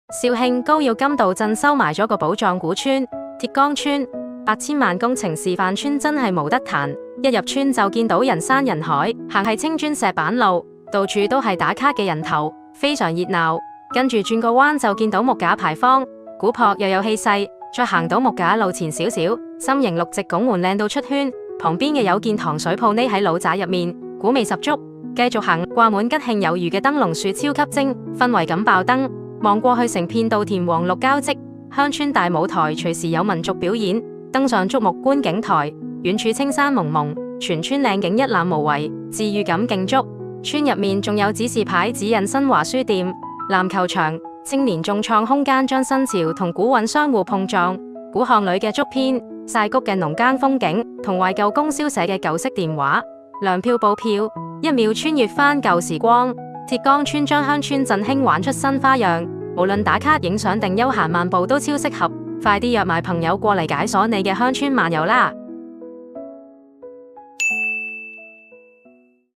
肇慶高要金道鎮收埋咗個寶藏古村鐵崗村，8000萬工程示範村真係冇得彈。一入村就見到人山人海，行係青磚石板路，到處都係打卡嘅人頭，非常熱鬧。跟住轉個彎就見到木架牌坊，古樸又有氣勢。再行到木架路前少少，心形綠植拱門靚到出圈，旁邊嘅有間糖水鋪匿喺老宅入面，古味十足。繼續行，掛滿吉慶有餘嘅燈籠樹超級精，氛圍感爆燈。望過去成片稻田黃綠交織，鄉村大舞台隨時有民族表演，登上竹木觀景台，遠處青山蒙蒙，全村靚景一覽無遺，治癒感勁足。村入面仲有指示牌指引新華書店、籃球場、青年眾創空間，將新潮同古韻相互碰撞。古巷裏嘅竹編、曬谷嘅農耕風景，同懷舊供銷社嘅舊式電話、糧票報票，一秒穿越返舊時光。鐵崗村將鄉村振興玩出新花樣，無論打卡影相定休閒漫步都超適合。快啲約埋朋友過嚟解鎖你嘅鄉村漫遊啦！